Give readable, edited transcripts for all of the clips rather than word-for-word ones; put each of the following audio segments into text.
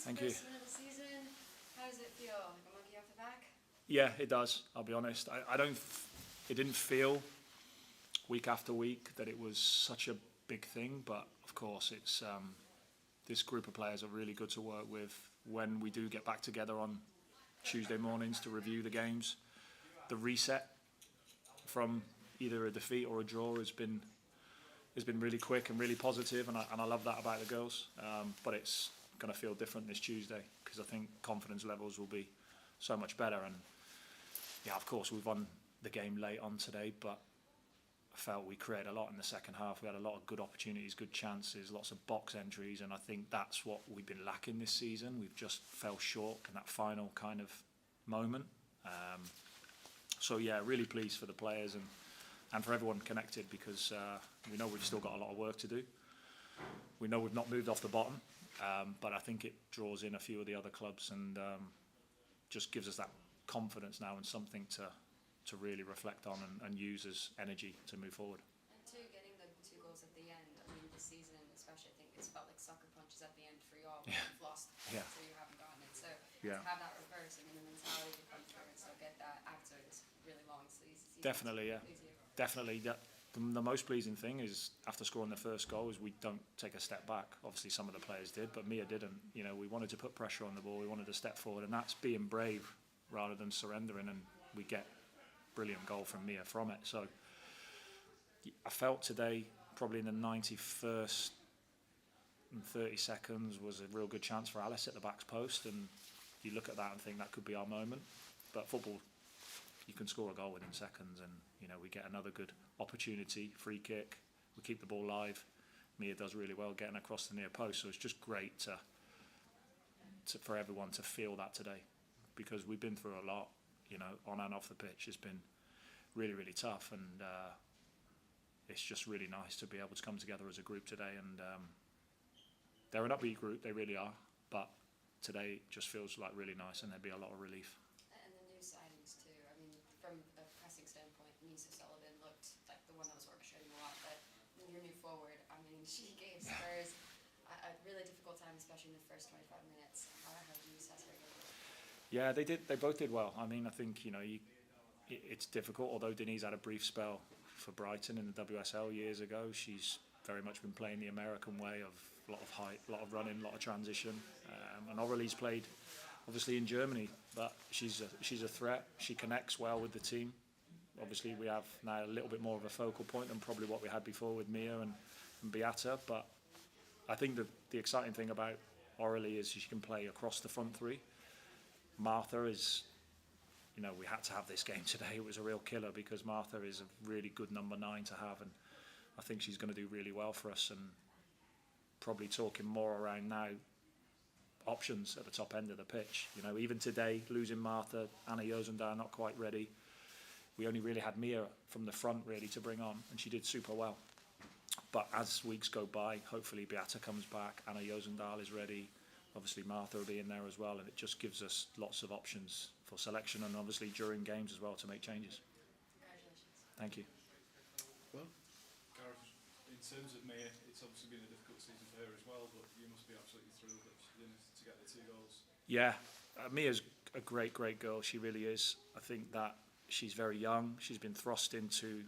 Thank you. First win of the season. How does it feel? Like a monkey off the back? Yeah, it does. I'll be honest. I don't. It didn't feel week after week that it was such a big thing, but of course, it's this group of players are really good to work with. When we do get back together on Tuesday mornings to review the games, the reset from either a defeat or a draw has been really quick and really positive, and I love that about the girls. But it's going to feel different this Tuesday because I think confidence levels will be so much better. And yeah, of course, we've won the game late on today, but I felt we created a lot in the second half. We had a lot of good opportunities, good chances, lots of box entries, and I think that's what we've been lacking this season. We've just fell short in that final kind of moment. So yeah, really pleased for the players and for everyone connected, because we know we've still got a lot of work to do. We know we've not moved off the bottom, but I think it draws in a few of the other clubs and just gives us that confidence now and something to really reflect on and use as energy to move forward. And two, getting the 2 goals at the end, I mean, this season especially, I think it's felt like sucker punches at the end for you all. Yeah. You've lost, Yeah. so you haven't gotten it. So Yeah. to have that reverse, I mean, the mentality to come through and still get that after it's really long. So Definitely, yeah. Definitely. The most pleasing thing is after scoring the first goal is we don't take a step back. Obviously some of the players did, but Mia didn't. You know, we wanted to put pressure on the ball, we wanted to step forward, and that's being brave rather than surrendering, and we get brilliant goal from Mia from it. So I felt today probably in the 91st and 30 seconds was a real good chance for Alice at the back post, and you look at that and think that could be our moment. But football, you can score a goal within seconds, and you know, we get another good opportunity, free kick, we keep the ball live. Mia does really well getting across the near post, so it's just great for everyone to feel that today, because we've been through a lot, you know, on and off the pitch. It's been really, really tough, and it's just really nice to be able to come together as a group today. And they're an upbeat group, they really are, but today just feels like really nice, and there'd be a lot of relief. And the new signings too. I mean, from a pressing standpoint, Nisa Sullivan looked like the one that was orchestrating a lot, but your new forward, I mean, she gave Spurs a really difficult time, especially in the first 25 minutes. How do you assess her game? Yeah, they did. They both did well. I mean, I think, you know, it's difficult. Although Denise had a brief spell for Brighton in the WSL years ago, she's very much been playing the American way of a lot of height, a lot of running, a lot of transition. And Aurelie's played, obviously, in Germany, but she's a threat. She connects well with the team. Obviously, we have now a little bit more of a focal point than probably what we had before with Mia and Beata. But I think the exciting thing about Aurelie is she can play across the front three. Martha is, you know, we had to have this game today. It was a real killer because Martha is a really good number 9 to have, and I think she's going to do really well for us. And probably talking more around now options at the top end of the pitch. You know, even today, losing Martha, Anna Josendar not quite ready. We only really had Mia from the front really to bring on, and she did super well. But as weeks go by, hopefully Beata comes back, Anna Josendal is ready. Obviously Martha will be in there as well, and it just gives us lots of options for selection, and obviously during games as well to make changes. Congratulations. Thank you. Well, Gareth, in terms of Mia, it's obviously been a difficult season for her as well, but you must be absolutely thrilled that she's in to get the 2 goals. Yeah, Mia's a great girl. She really is. I think that she's very young. She's been thrust into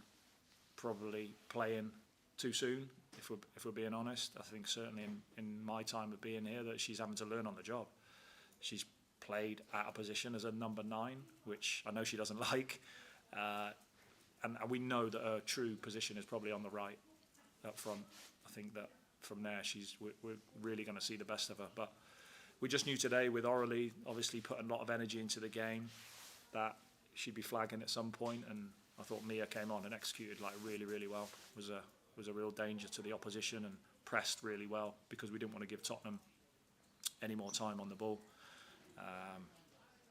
probably playing too soon, if we're being honest. I think certainly in my time of being here that she's having to learn on the job. She's played at a position as a number 9, which I know she doesn't like, and we know that her true position is probably on the right up front. I think that from there we're really going to see the best of her. But we just knew today with Aurelie obviously putting a lot of energy into the game that she'd be flagging at some point, and I thought Mia came on and executed like really, really well. Was a real danger to the opposition and pressed really well because we didn't want to give Tottenham any more time on the ball.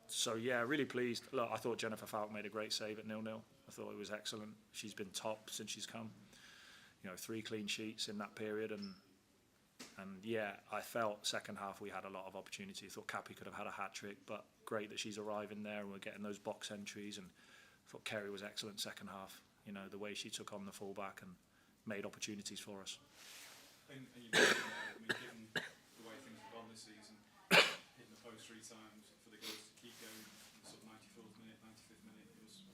So yeah, really pleased. Look, I thought Jennifer Falk made a great save at 0-0. I thought it was excellent. She's been top since she's come. You know, 3 clean sheets in that period, and yeah, I felt second half we had a lot of opportunity. I thought Cappy could have had a hat-trick, but great that she's arriving there and we're getting those box entries. And I thought Kerry was excellent second half. You know, the way she took on the fullback and made opportunities for us. And you mentioned, I mean, given the way things have gone this season, those 3 times for the girls to keep going in the sort of 94th minute, 95th minute. It was,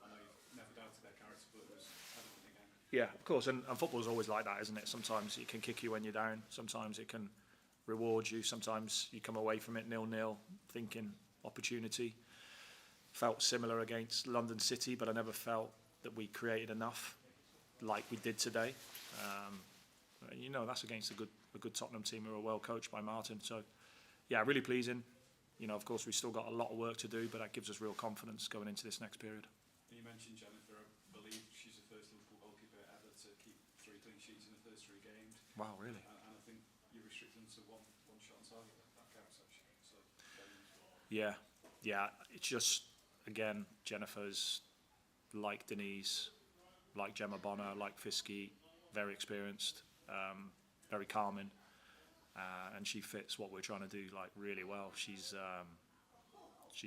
I know you've never doubted their character, but it was evident again. Yeah, of course, and football's always like that, isn't it? Sometimes it can kick you when you're down, sometimes it can reward you, sometimes you come away from it 0-0 thinking opportunity. Felt similar against London City, but I never felt that we created enough like we did today. You know, that's against a good Tottenham team who are well coached by Martin. So, yeah, really pleasing. You know, of course, we've still got a lot of work to do, but that gives us real confidence going into this next period. And you mentioned Jennifer. I believe she's the first Liverpool goalkeeper ever to keep 3 clean sheets in the first 3 games. Wow, really? And I think you restrict them to one shot on target. That counts actually. So, yeah. It's just, again, Jennifer's like Denise, like Gemma Bonner, like Fiske, very experienced, very calming, and she fits what we're trying to do like really well. She's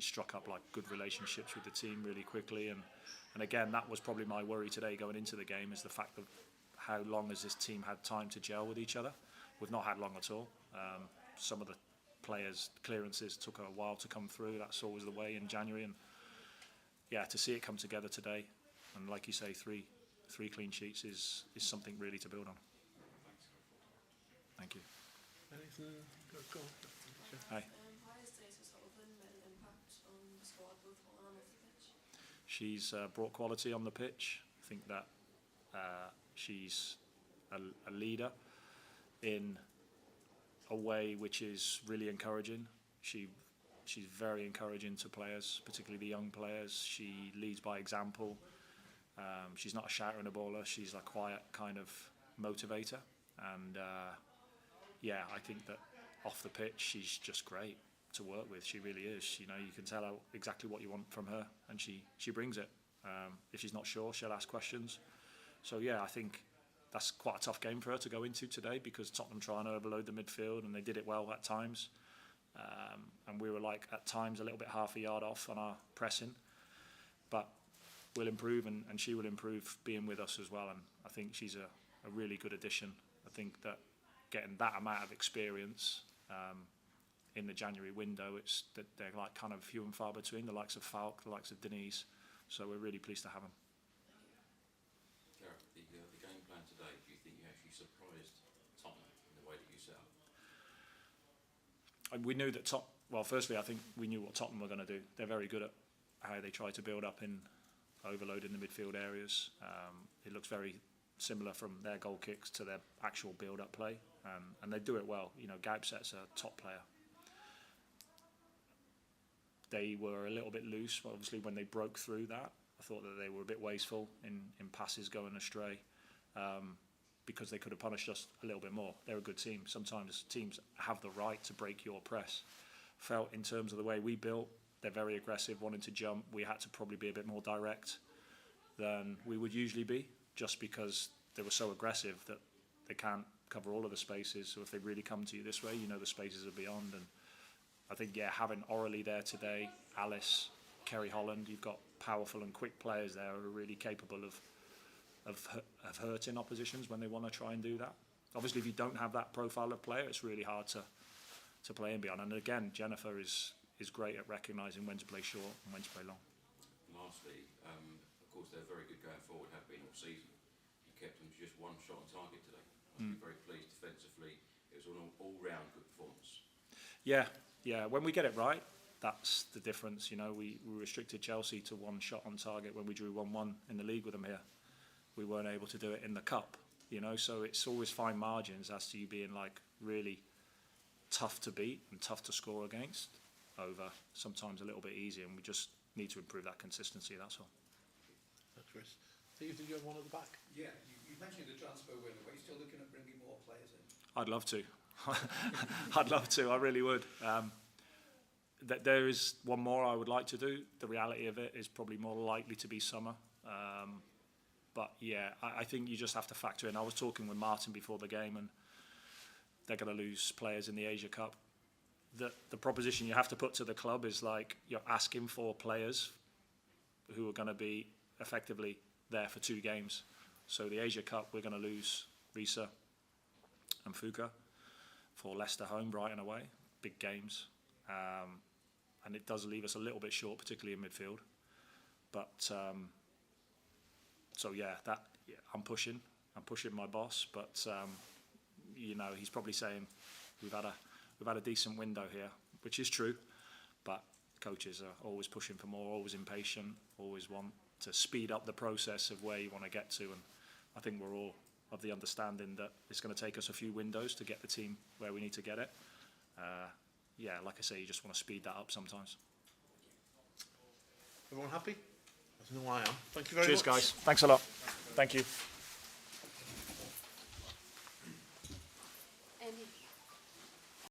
struck up like good relationships with the team really quickly, and again, that was probably my worry today going into the game, is the fact of how long has this team had time to gel with each other. We've not had long at all. Some of the players' clearances took a while to come through. That's always the way in January, and yeah, to see it come together today, and like you say, three clean sheets is something really to build on. Thank you. Anything? Go on. Hi. How has Denise O'Sullivan made an impact on the squad, both on and off the pitch? She's brought quality on the pitch. I think that she's a leader in a way which is really encouraging. She's very encouraging to players, particularly the young players. She leads by example. She's not a shouter and a baller. She's a quiet kind of motivator. And yeah, I think that off the pitch, she's just great to work with. She really is. You know, you can tell her exactly what you want from her, and she brings it. If she's not sure, she'll ask questions. So yeah, I think that's quite a tough game for her to go into today, because Tottenham trying to overload the midfield, and they did it well at times. And we were like at times a little bit half a yard off on our pressing, but we'll improve, and she will improve being with us as well. And I think she's a really good addition. I think that getting that amount of experience in the January window, it's that they're like kind of few and far between, the likes of Falk, the likes of Denise. So we're really pleased to have them. Gareth, the game plan today, do you think you actually surprised Tottenham in the way that you set up? We knew that well, firstly, I think we knew what Tottenham were going to do. They're very good at how they try to build up in overloading the midfield areas. It looks very similar from their goal kicks to their actual build-up play, and they do it well. You know, Gaupset's a top player. They were a little bit loose, obviously, when they broke through that. I thought that they were a bit wasteful in passes going astray, because they could have punished us a little bit more. They're a good team. Sometimes teams have the right to break your press. Felt in terms of the way we built, they're very aggressive, wanting to jump. We had to probably be a bit more direct than we would usually be, just because they were so aggressive that they can't cover all of the spaces. So if they really come to you this way, you know the spaces are beyond. And I think, yeah, having Orally there today, Alice, Kerry Holland, you've got powerful and quick players there who are really capable of hurting oppositions when they want to try and do that. Obviously, if you don't have that profile of player, it's really hard to play in beyond. And again, Jennifer is great at recognising when to play short and when to play long. Lastly, of course, they're very good going forward, have been all season. You kept them to just one shot on target today. Must be very pleased defensively. It was an all-round good performance. Yeah. When we get it right, that's the difference. You know, we restricted Chelsea to one shot on target when we drew 1-1 in the league with them here. We weren't able to do it in the cup. You know, so it's always fine margins as to you being like really tough to beat and tough to score against, over sometimes a little bit easier, and we just need to improve that consistency, that's all. That's Chris. Steve, did you have one at the back? Yeah, you mentioned the transfer window. Are you still looking at bringing more players in? I'd love to. I'd love to, I really would. There is one more I would like to do. The reality of it is probably more likely to be summer. But yeah, I think you just have to factor in. I was talking with Martin before the game, and they're going to lose players in the Asia Cup. The proposition you have to put to the club is like you're asking for players who are going to be effectively there for 2 games. So the Asia Cup, we're going to lose Risa and Fuka for Leicester home, Brighton away, big games. and it does leave us a little bit short, particularly in midfield. But so yeah, I'm pushing my boss, but you know, he's probably saying we've had a decent window here, which is true, but coaches are always pushing for more, always impatient, always want to speed up the process of where you want to get to, and I think we're all of the understanding that it's going to take us a few windows to get the team where we need to get it. Yeah, like I say, you just want to speed that up sometimes. Everyone happy? I know I am. Thank you very Cheers, much. guys. Thanks a lot. Thank you.